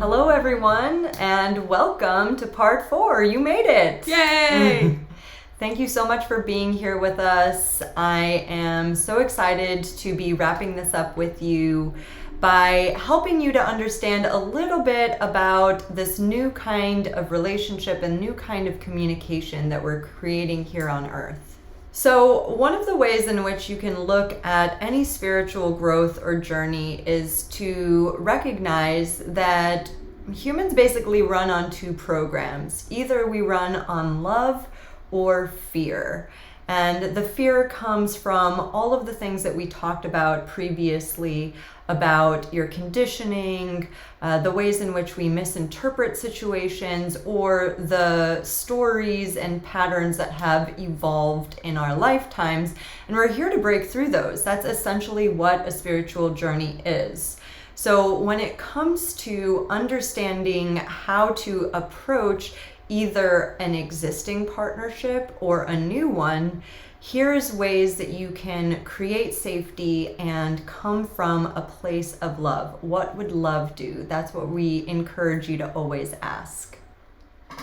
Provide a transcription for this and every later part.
Hello everyone, and welcome to part 4. You made it! Yay! Thank you so much for being here with us. I am so excited to be wrapping this up with you by helping you to understand a little bit about this new kind of relationship and new kind of communication that we're creating here on Earth. So one of the ways in which you can look at any spiritual growth or journey is to recognize that humans basically run on 2 programs. Either we run on love or fear. And the fear comes from all of the things that we talked about previously about your conditioning, the ways in which we misinterpret situations, or the stories and patterns that have evolved in our lifetimes. And we're here to break through those. That's essentially what a spiritual journey is. So when it comes to understanding how to approach either an existing partnership or a new one, here's ways that you can create safety and come from a place of love. What would love do? That's what we encourage you to always ask.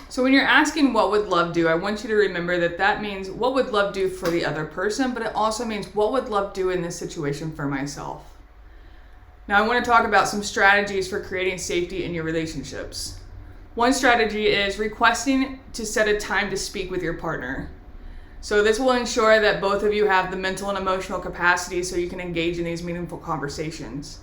So when you're asking what would love do, I want you to remember that means what would love do for the other person, but it also means what would love do in this situation for myself. Now I want to talk about some strategies for creating safety in your relationships. One strategy is requesting to set a time to speak with your partner. So this will ensure that both of you have the mental and emotional capacity so you can engage in these meaningful conversations.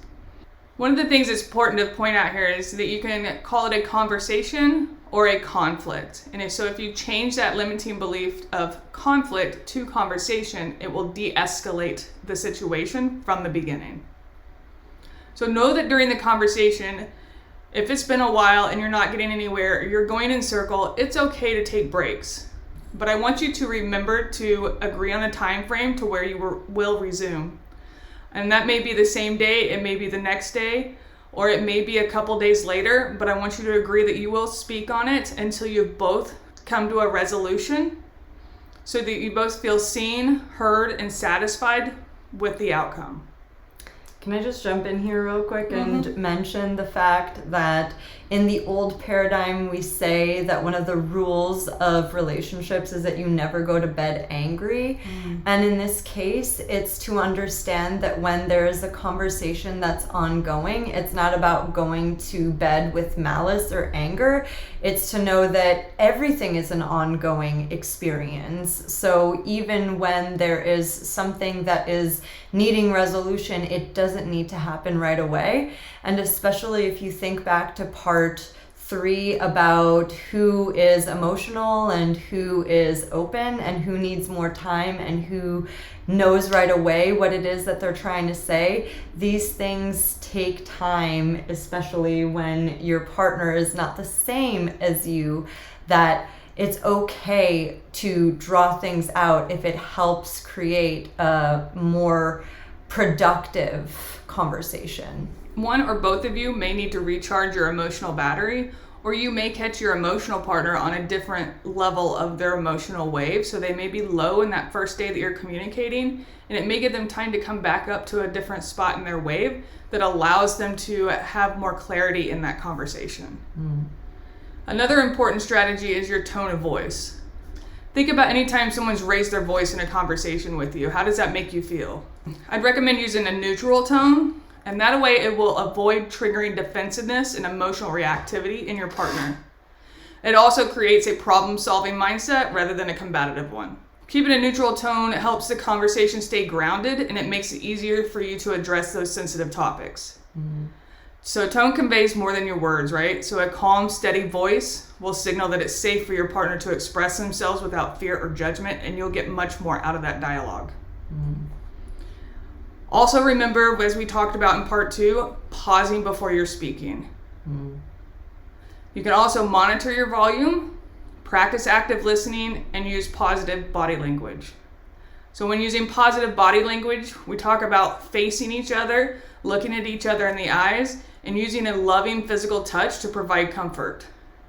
One of the things that's important to point out here is that you can call it a conversation or a conflict. And if you change that limiting belief of conflict to conversation, it will de-escalate the situation from the beginning. So know that during the conversation, if it's been a while and you're not getting anywhere, or you're going in circle, it's okay to take breaks. But I want you to remember to agree on a time frame to where you will resume. And that may be the same day, it may be the next day, or it may be a couple days later, but I want you to agree that you will speak on it until you've both come to a resolution so that you both feel seen, heard, and satisfied with the outcome. Can I just jump in here real quick and mention the fact that in the old paradigm, we say that one of the rules of relationships is that you never go to bed angry. And in this case, it's to understand that when there is a conversation that's ongoing, it's not about going to bed with malice or anger. It's to know that everything is an ongoing experience. So even when there is something that is needing resolution, it doesn't need to happen right away. And especially if you think back to part 3 about who is emotional and who is open and who needs more time and who knows right away what it is that they're trying to say, these things take time, especially when your partner is not the same as you, that it's okay to draw things out if it helps create a more productive conversation. One or both of you may need to recharge your emotional battery, or you may catch your emotional partner on a different level of their emotional wave. So they may be low in that first day that you're communicating, and it may give them time to come back up to a different spot in their wave that allows them to have more clarity in that conversation. Another important strategy is your tone of voice. Think about any time someone's raised their voice in a conversation with you. How does that make you feel? I'd recommend using a neutral tone, and that way it will avoid triggering defensiveness and emotional reactivity in your partner. It also creates a problem-solving mindset rather than a combative one. Keeping a neutral tone helps the conversation stay grounded, and it makes it easier for you to address those sensitive topics. So tone conveys more than your words, right? So a calm, steady voice will signal that it's safe for your partner to express themselves without fear or judgment, and you'll get much more out of that dialogue. Also remember, as we talked about in part 2, pausing before you're speaking. You can also monitor your volume, practice active listening, and use positive body language. So when using positive body language, we talk about facing each other, looking at each other in the eyes, and using a loving physical touch to provide comfort.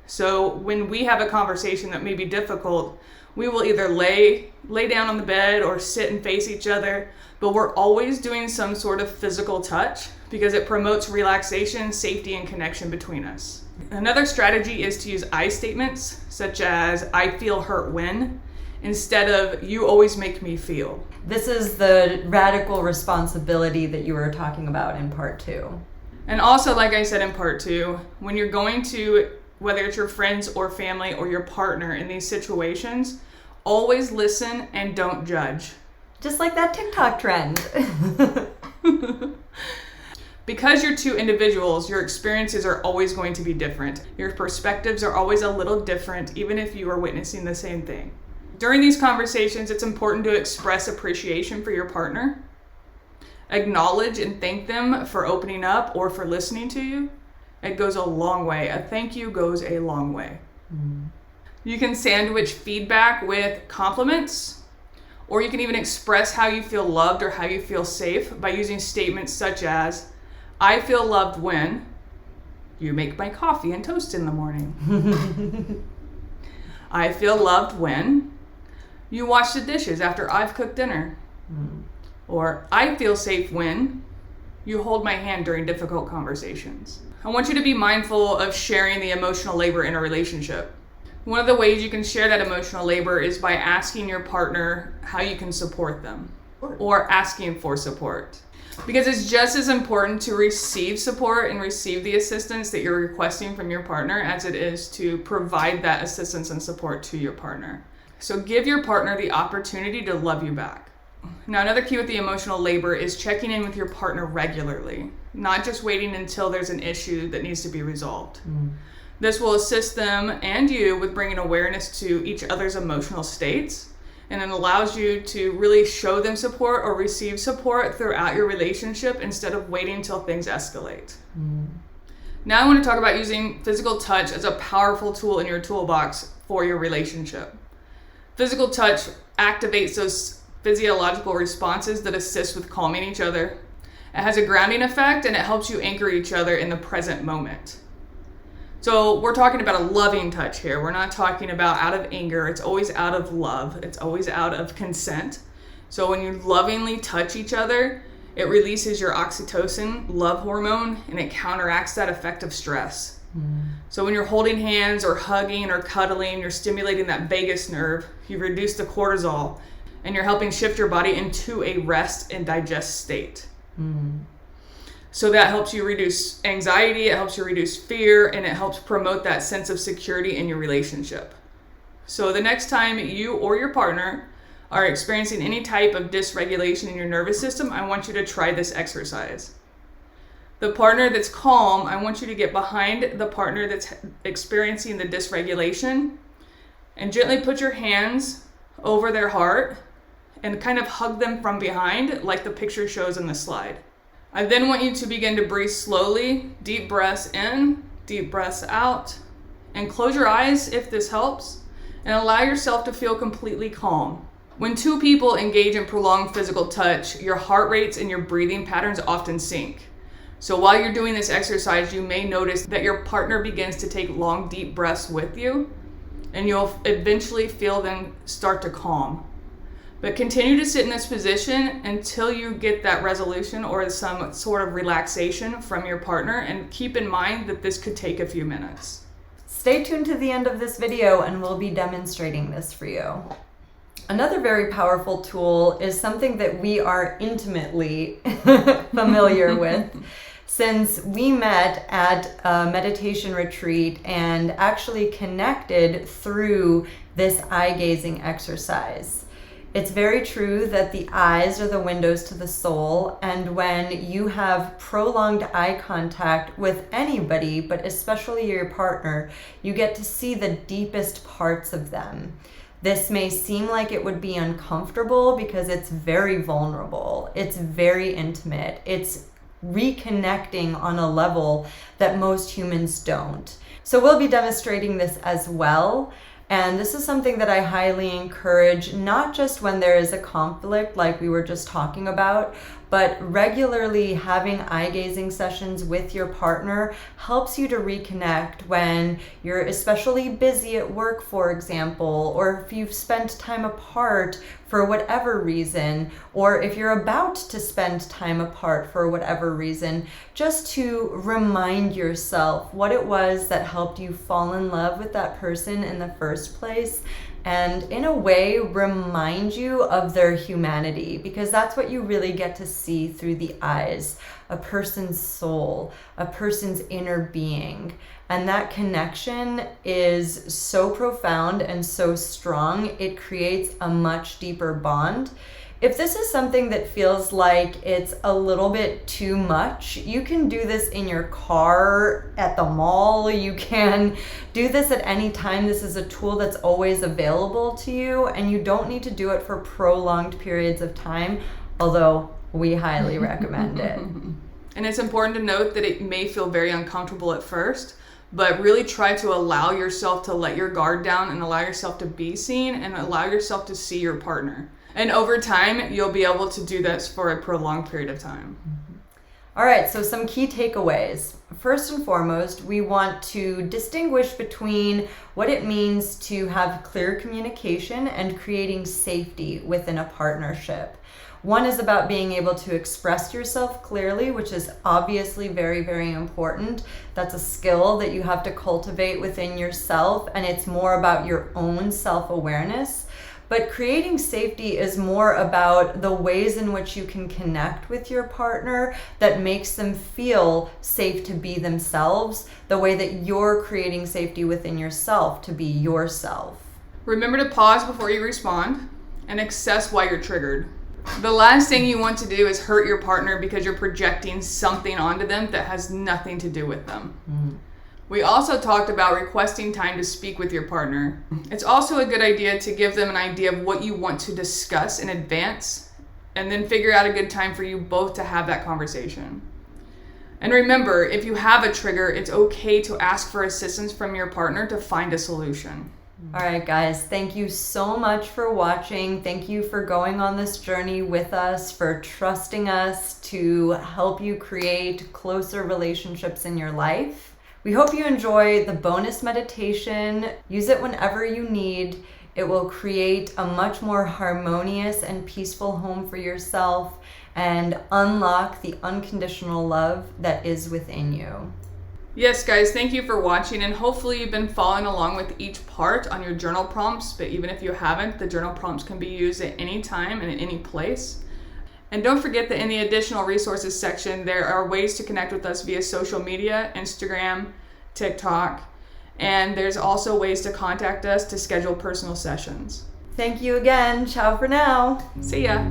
So when we have a conversation that may be difficult, we will either lay down on the bed or sit and face each other, but we're always doing some sort of physical touch because it promotes relaxation, safety, and connection between us. Another strategy is to use I statements, such as "I feel hurt when," instead of "you always make me feel." This is the radical responsibility that you were talking about in part 2. And also, like I said in part 2, when you're going to, whether it's your friends or family or your partner in these situations, always listen and don't judge. Just like that TikTok trend. Because you're two individuals, your experiences are always going to be different. Your perspectives are always a little different, even if you are witnessing the same thing. During these conversations, it's important to express appreciation for your partner. Acknowledge and thank them for opening up or for listening to you. It goes a long way. A thank you goes a long way. You can sandwich feedback with compliments, or you can even express how you feel loved or how you feel safe by using statements such as, "I feel loved when you make my coffee and toast in the morning." "I feel loved when you wash the dishes after I've cooked dinner." Or, "I feel safe when you hold my hand during difficult conversations." I want you to be mindful of sharing the emotional labor in a relationship. One of the ways you can share that emotional labor is by asking your partner how you can support them, or asking for support. Because it's just as important to receive support and receive the assistance that you're requesting from your partner as it is to provide that assistance and support to your partner. So give your partner the opportunity to love you back. Now, another key with the emotional labor is checking in with your partner regularly, not just waiting until there's an issue that needs to be resolved. This will assist them and you with bringing awareness to each other's emotional states, and it allows you to really show them support or receive support throughout your relationship instead of waiting until things escalate. Now I want to talk about using physical touch as a powerful tool in your toolbox for your relationship. Physical touch activates those physiological responses that assist with calming each other. It has a grounding effect, and it helps you anchor each other in the present moment. So we're talking about a loving touch here. We're not talking about out of anger. It's always out of love. It's always out of consent. So when you lovingly touch each other, it releases your oxytocin, love hormone, and it counteracts that effect of stress. So when you're holding hands or hugging or cuddling, you're stimulating that vagus nerve. You reduce the cortisol, and you're helping shift your body into a rest and digest state. So that helps you reduce anxiety, it helps you reduce fear, and it helps promote that sense of security in your relationship. So the next time you or your partner are experiencing any type of dysregulation in your nervous system, I want you to try this exercise. The partner that's calm, I want you to get behind the partner that's experiencing the dysregulation and gently put your hands over their heart and kind of hug them from behind like the picture shows in the slide. I then want you to begin to breathe slowly, deep breaths in, deep breaths out, and close your eyes if this helps, and allow yourself to feel completely calm. When two people engage in prolonged physical touch, your heart rates and your breathing patterns often sync. So while you're doing this exercise, you may notice that your partner begins to take long, deep breaths with you, and you'll eventually feel them start to calm. But continue to sit in this position until you get that resolution or some sort of relaxation from your partner, and keep in mind that this could take a few minutes. Stay tuned to the end of this video and we'll be demonstrating this for you. Another very powerful tool is something that we are intimately familiar with since we met at a meditation retreat and actually connected through this eye-gazing exercise. It's very true that the eyes are the windows to the soul, and when you have prolonged eye contact with anybody, but especially your partner, you get to see the deepest parts of them. This may seem like it would be uncomfortable because it's very vulnerable. It's very intimate. It's reconnecting on a level that most humans don't. So we'll be demonstrating this as well. And this is something that I highly encourage, not just when there is a conflict like we were just talking about, but regularly having eye gazing sessions with your partner helps you to reconnect when you're especially busy at work, for example, or if you've spent time apart for whatever reason, or if you're about to spend time apart for whatever reason, just to remind yourself what it was that helped you fall in love with that person in the first place, and in a way remind you of their humanity, because that's what you really get to see through the eyes, a person's soul, a person's inner being. And that connection is so profound and so strong, it creates a much deeper bond. If this is something that feels like it's a little bit too much, you can do this in your car, at the mall. You can do this at any time. This is a tool that's always available to you, and you don't need to do it for prolonged periods of time, although we highly recommend it. And it's important to note that it may feel very uncomfortable at first, but really try to allow yourself to let your guard down and allow yourself to be seen and allow yourself to see your partner. And over time, you'll be able to do this for a prolonged period of time. All right, so some key takeaways. First and foremost, we want to distinguish between what it means to have clear communication and creating safety within a partnership. One is about being able to express yourself clearly, which is obviously very, very important. That's a skill that you have to cultivate within yourself, and it's more about your own self-awareness. But creating safety is more about the ways in which you can connect with your partner that makes them feel safe to be themselves, the way that you're creating safety within yourself to be yourself. Remember to pause before you respond and assess why you're triggered. The last thing you want to do is hurt your partner because you're projecting something onto them that has nothing to do with them. We also talked about requesting time to speak with your partner. It's also a good idea to give them an idea of what you want to discuss in advance, and then figure out a good time for you both to have that conversation. And remember, if you have a trigger, it's okay to ask for assistance from your partner to find a solution. All right, guys, thank you so much for watching. Thank you for going on this journey with us, for trusting us to help you create closer relationships in your life. We hope you enjoy the bonus meditation. Use it whenever you need. It will create a much more harmonious and peaceful home for yourself and unlock the unconditional love that is within you. Yes, guys, thank you for watching, and hopefully you've been following along with each part on your journal prompts, but even if you haven't, the journal prompts can be used at any time and in any place. And don't forget that in the additional resources section, there are ways to connect with us via social media, Instagram, TikTok, and there's also ways to contact us to schedule personal sessions. Thank you again. Ciao for now. See ya.